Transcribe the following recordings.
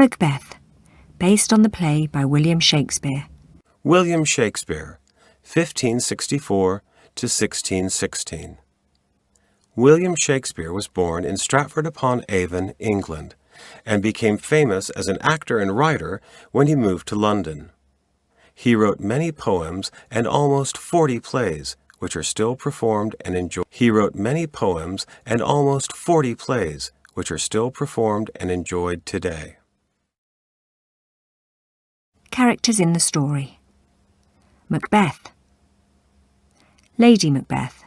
Macbeth, based on the play by William Shakespeare. William Shakespeare, 1564 to 1616. William Shakespeare was born in Stratford-upon-Avon, England, and became famous as an actor and writer when he moved to London. He wrote many poems and almost 40 plays, which are still performed and enjoyed. Today. Characters in the story. Macbeth, Lady Macbeth,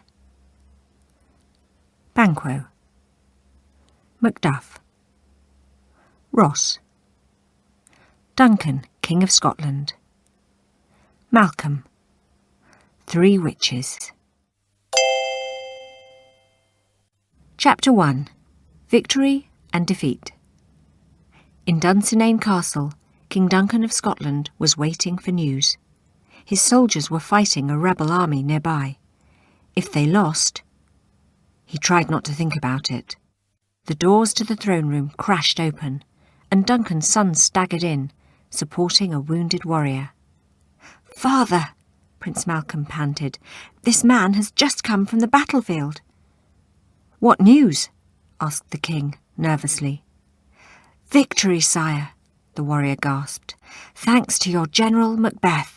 Banquo, Macduff, Ross, Duncan, King of Scotland, Malcolm, 3 witches. Chapter 1. Victory and Defeat. In Dunsinane Castle, King Duncan of Scotland was waiting for news. His soldiers were fighting a rebel army nearby. If they lost... He tried not to think about it. The doors to the throne room crashed open, and Duncan's son staggered in, supporting a wounded warrior. "Father," Prince Malcolm panted, "this man has just come from the battlefield." "What news?" asked the king, nervously. "Victory, sire," the warrior gasped, "thanks to your General Macbeth.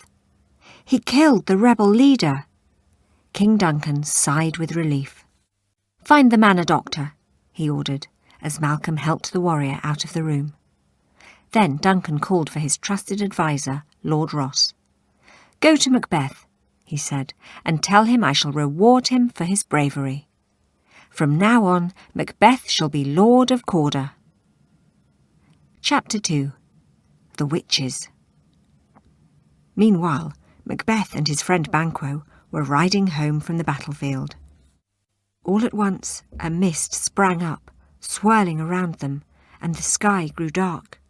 He killed the rebel leader." King Duncan sighed with relief. "Find the man a doctor," he ordered, as Malcolm helped the warrior out of the room. Then Duncan called for his trusted adviser, Lord Ross. "Go to Macbeth," he said, "and tell him I shall reward him for his bravery. From now on, Macbeth shall be Lord of Cawdor." Chapter 2. The Witches. Meanwhile, Macbeth and his friend Banquo were riding home from the battlefield. All at once, a mist sprang up, swirling around them, and the sky grew dark.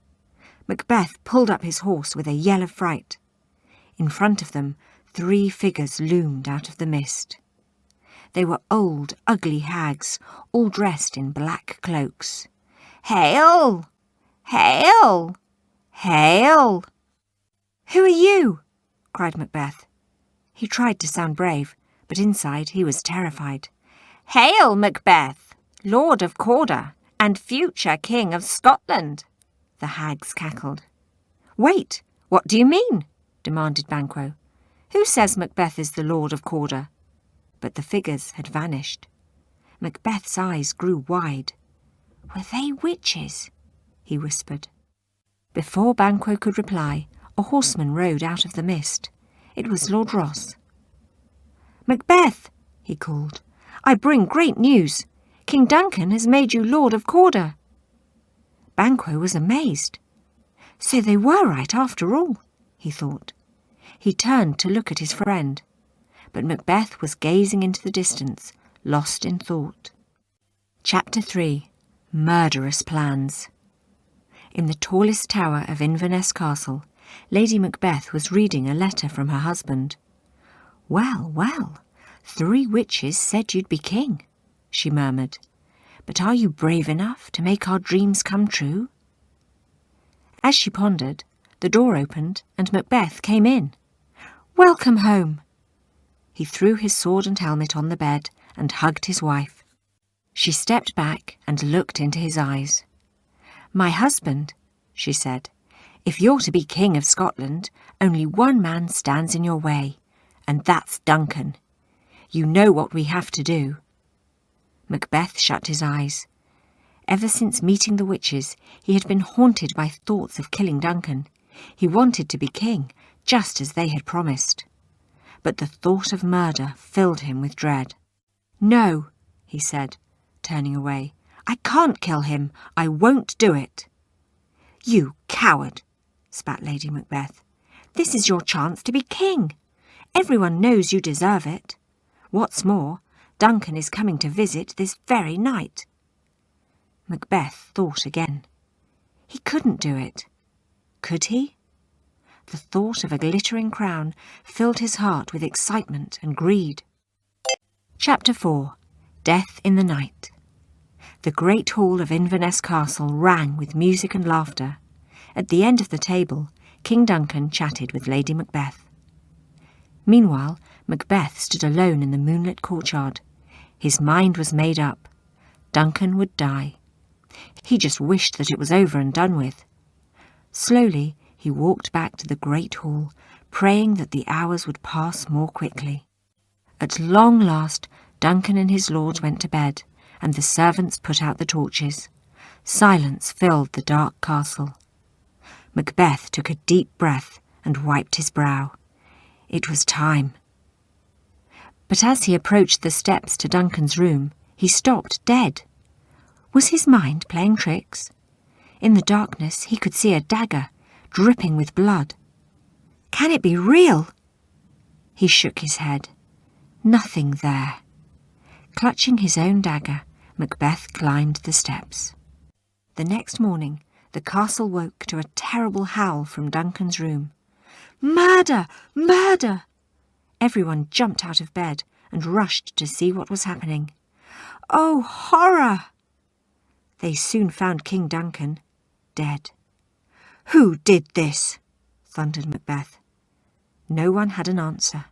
Macbeth pulled up his horse with a yell of fright. In front of them, 3 figures loomed out of the mist. They were old, ugly hags, all dressed in black cloaks. "Hail! Hail! Hail!" "Who are you?" cried Macbeth. He tried to sound brave, but inside he was terrified. "Hail, Macbeth, Lord of Cawdor and future King of Scotland," the hags cackled. "Wait, what do you mean?" demanded Banquo. "Who says Macbeth is the Lord of Cawdor?" But the figures had vanished. Macbeth's eyes grew wide. "Were they witches?" he whispered. Before Banquo could reply, a horseman rode out of the mist. It was Lord Ross. "Macbeth," he called, "I bring great news. King Duncan has made you Lord of Cawdor." Banquo was amazed. So they were right after all, he thought. He turned to look at his friend, but Macbeth was gazing into the distance, lost in thought. Chapter 3. Murderous Plans. In the tallest tower of Inverness Castle, Lady Macbeth was reading a letter from her husband. "Well, well, 3 witches said you'd be king," she murmured. "But are you brave enough to make our dreams come true?" As she pondered, the door opened and Macbeth came in. "Welcome home." He threw his sword and helmet on the bed and hugged his wife. She stepped back and looked into his eyes. "My husband," she said, "if you're to be King of Scotland, only one man stands in your way, and that's Duncan. You know what we have to do." Macbeth shut his eyes. Ever since meeting the witches, he had been haunted by thoughts of killing Duncan. He wanted to be king, just as they had promised. But the thought of murder filled him with dread. "No," he said, turning away. "I can't kill him. I won't do it." "You coward," spat Lady Macbeth. "This is your chance to be king. Everyone knows you deserve it. What's more, Duncan is coming to visit this very night." Macbeth thought again. He couldn't do it. Could he? The thought of a glittering crown filled his heart with excitement and greed. Chapter 4. Death in the Night. The great hall of Inverness Castle rang with music and laughter. At the end of the table, King Duncan chatted with Lady Macbeth. Meanwhile, Macbeth stood alone in the moonlit courtyard. His mind was made up. Duncan would die. He just wished that it was over and done with. Slowly, he walked back to the great hall, praying that the hours would pass more quickly. At long last, Duncan and his lords went to bed, and the servants put out the torches. Silence filled the dark castle. Macbeth took a deep breath and wiped his brow. It was time. But as he approached the steps to Duncan's room, he stopped dead. Was his mind playing tricks? In the darkness he could see a dagger, dripping with blood. Can it be real? He shook his head. Nothing there. Clutching his own dagger, Macbeth climbed the steps. The next morning, the castle woke to a terrible howl from Duncan's room. Murder! Murder! Everyone jumped out of bed and rushed to see what was happening. Oh, horror! They soon found King Duncan dead. Who did this? Thundered Macbeth. No one had an answer.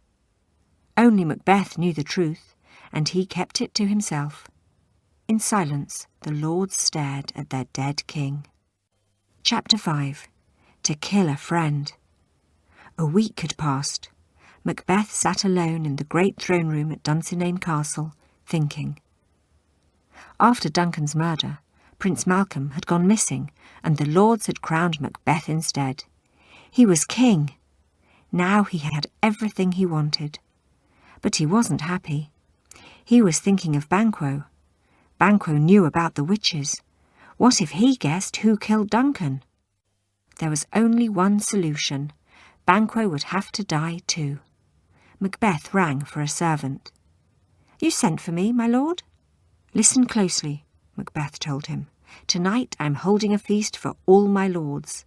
Only Macbeth knew the truth, and he kept it to himself. In silence, the lords stared at their dead king. Chapter 5. To kill a friend. A week had passed. Macbeth sat alone in the great throne room at Dunsinane Castle, thinking. After Duncan's murder, Prince Malcolm had gone missing, and the lords had crowned Macbeth instead. He was king. Now he had everything he wanted. But he wasn't happy. He was thinking of Banquo. Banquo knew about the witches. What if he guessed who killed Duncan? There was only one solution. Banquo would have to die too. Macbeth rang for a servant. You sent for me, my lord? Listen closely, Macbeth told him. Tonight I'm holding a feast for all my lords.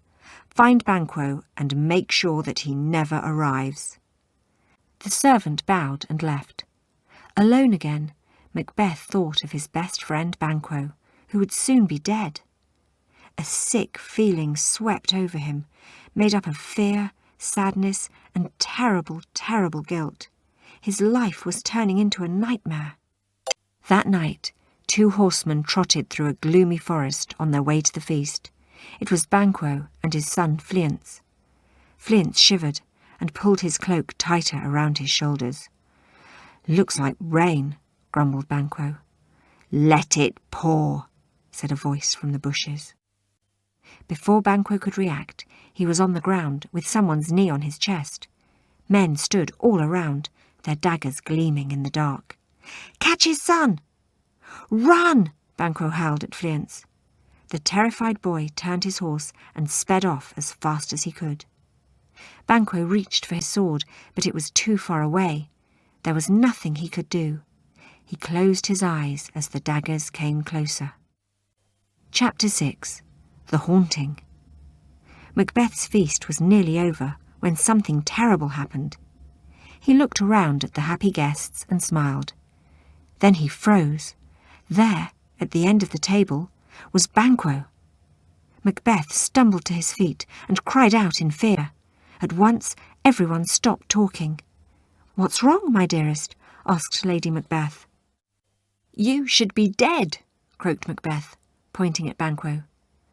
Find Banquo and make sure that he never arrives. The servant bowed and left. Alone again, Macbeth thought of his best friend Banquo, who would soon be dead. A sick feeling swept over him, made up of fear, sadness, and terrible, terrible guilt. His life was turning into a nightmare. That night, 2 horsemen trotted through a gloomy forest on their way to the feast. It was Banquo and his son Fleance. Fleance shivered and pulled his cloak tighter around his shoulders. Looks like rain, grumbled Banquo. Let it pour, said a voice from the bushes. Before Banquo could react, he was on the ground with someone's knee on his chest. Men stood all around, their daggers gleaming in the dark. Catch his son! Run! Banquo howled at Fleance. The terrified boy turned his horse and sped off as fast as he could. Banquo reached for his sword, but it was too far away. There was nothing he could do. He closed his eyes as the daggers came closer. Chapter 6. The Haunting. Macbeth's feast was nearly over when something terrible happened. He looked around at the happy guests and smiled. Then he froze. There, at the end of the table, was Banquo. Macbeth stumbled to his feet and cried out in fear. At once, everyone stopped talking. What's wrong, my dearest? Asked Lady Macbeth. You should be dead, croaked Macbeth, pointing at Banquo.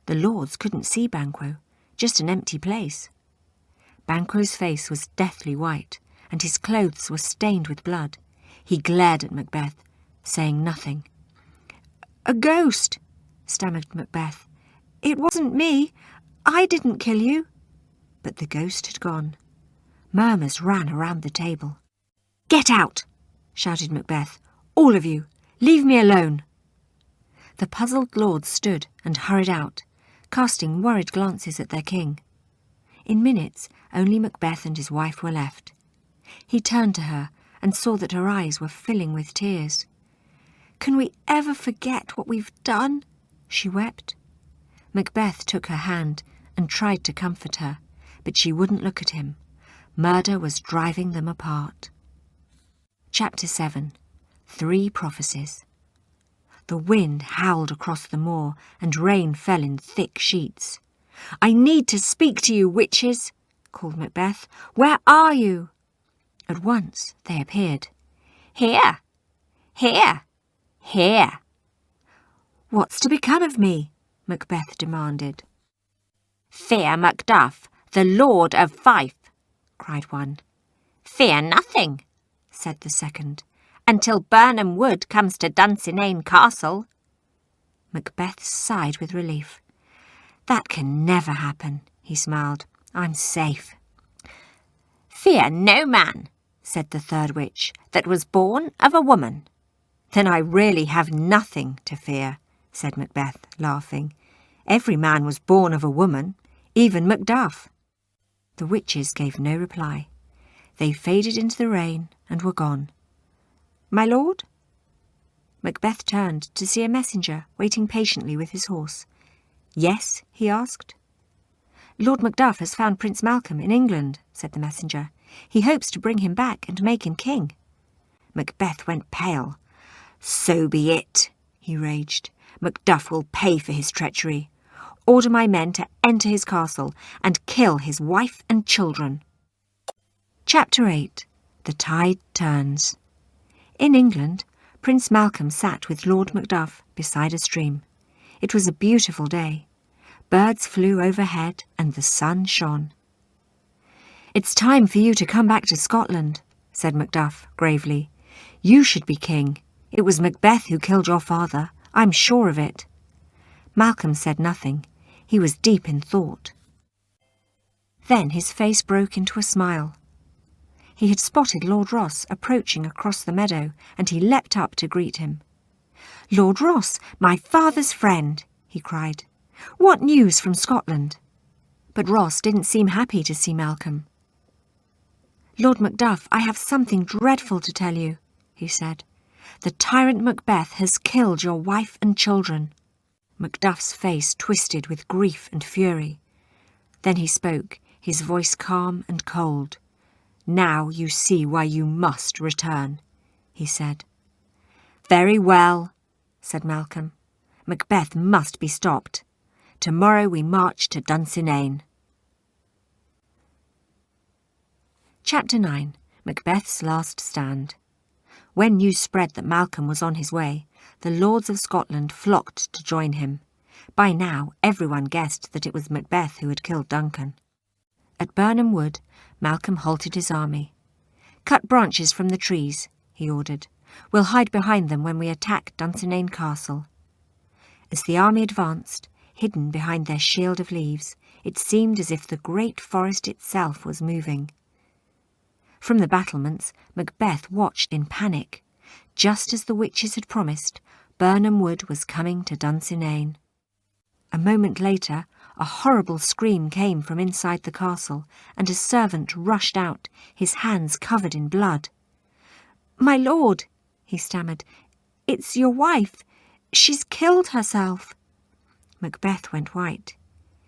The lords couldn't see Banquo, just an empty place. Banquo's face was deathly white, and his clothes were stained with blood. He glared at Macbeth, saying nothing. A ghost, stammered Macbeth. It wasn't me. I didn't kill you. But the ghost had gone. Murmurs ran around the table. Get out, shouted Macbeth. All of you, leave me alone. The puzzled lords stood and hurried out, casting worried glances at their king. In minutes, only Macbeth and his wife were left. He turned to her and saw that her eyes were filling with tears. Can we ever forget what we've done? She wept. Macbeth took her hand and tried to comfort her, but she wouldn't look at him. Murder was driving them apart. Chapter 7. 3 Prophecies. The wind howled across the moor, and rain fell in thick sheets. "I need to speak to you, witches," called Macbeth. "Where are you?" At once they appeared. "Here, here, here." "What's to become of me?" Macbeth demanded. "Fear Macduff, the Lord of Fife," cried one. "Fear nothing," said the second, "until Birnam Wood comes to Dunsinane Castle." Macbeth sighed with relief. "That can never happen," he smiled. "I'm safe." "Fear no man," said the third witch, "that was born of a woman." "Then I really have nothing to fear," said Macbeth, laughing. "Every man was born of a woman, even Macduff." The witches gave no reply. They faded into the rain and were gone. "My lord?" Macbeth turned to see a messenger waiting patiently with his horse. "Yes?" he asked. "Lord Macduff has found Prince Malcolm in England," said the messenger. "He hopes to bring him back and make him king." Macbeth went pale. "So be it," he raged. "Macduff will pay for his treachery. Order my men to enter his castle and kill his wife and children." Chapter 8. The Tide Turns. In England, Prince Malcolm sat with Lord Macduff beside a stream. It was a beautiful day. Birds flew overhead and the sun shone. "It's time for you to come back to Scotland," said Macduff gravely. "You should be king. It was Macbeth who killed your father. I'm sure of it." Malcolm said nothing. He was deep in thought. Then his face broke into a smile. He had spotted Lord Ross approaching across the meadow, and he leapt up to greet him. "Lord Ross, my father's friend," he cried. "What news from Scotland?" But Ross didn't seem happy to see Malcolm. "Lord Macduff, I have something dreadful to tell you," he said. "The tyrant Macbeth has killed your wife and children." Macduff's face twisted with grief and fury. Then he spoke, his voice calm and cold. "Now you see why you must return," he said. "Very well," said Malcolm. "Macbeth must be stopped. Tomorrow we march to Dunsinane." Chapter 9. Macbeth's Last Stand. When news spread that Malcolm was on his way, the lords of Scotland flocked to join him. By now, everyone guessed that it was Macbeth who had killed Duncan. At Birnam Wood, Malcolm halted his army. "Cut branches from the trees," he ordered. "We'll hide behind them when we attack Dunsinane Castle." As the army advanced, hidden behind their shield of leaves, it seemed as if the great forest itself was moving. From the battlements, Macbeth watched in panic. Just as the witches had promised, Birnam Wood was coming to Dunsinane. A moment later, a horrible scream came from inside the castle, and a servant rushed out, his hands covered in blood. "My lord," he stammered, "it's your wife. She's killed herself." Macbeth went white.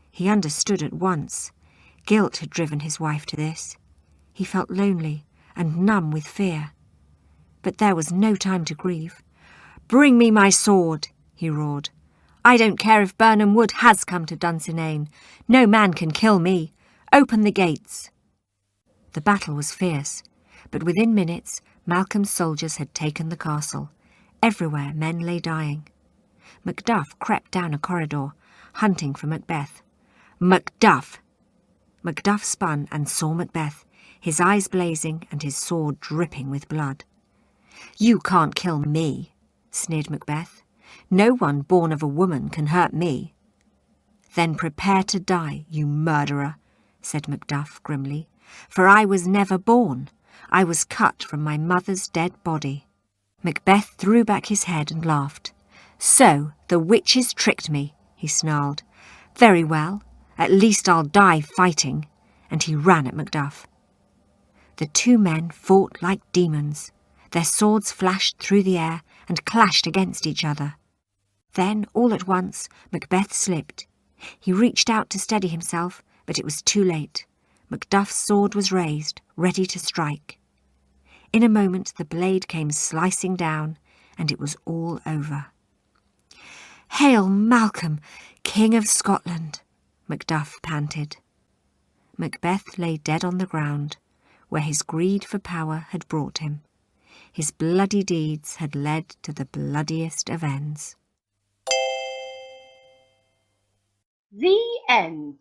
He understood at once. Guilt had driven his wife to this. He felt lonely and numb with fear. But there was no time to grieve. "Bring me my sword," he roared. "I don't care if Birnam Wood has come to Dunsinane. No man can kill me. Open the gates." The battle was fierce, but within minutes Malcolm's soldiers had taken the castle. Everywhere men lay dying. Macduff crept down a corridor, hunting for Macbeth. "Macduff!" Macduff spun and saw Macbeth, his eyes blazing and his sword dripping with blood. "You can't kill me," sneered Macbeth. "No one born of a woman can hurt me." "Then prepare to die, you murderer," said Macduff grimly. "For I was never born. I was cut from my mother's dead body." Macbeth threw back his head and laughed. "So the witches tricked me," he snarled. "Very well, at least I'll die fighting," and he ran at Macduff. The two men fought like demons. Their swords flashed through the air and clashed against each other. Then, all at once, Macbeth slipped. He reached out to steady himself, but it was too late. Macduff's sword was raised, ready to strike. In a moment the blade came slicing down, and it was all over. "Hail Malcolm, King of Scotland," Macduff panted. Macbeth lay dead on the ground, where his greed for power had brought him. His bloody deeds had led to the bloodiest of ends. The end.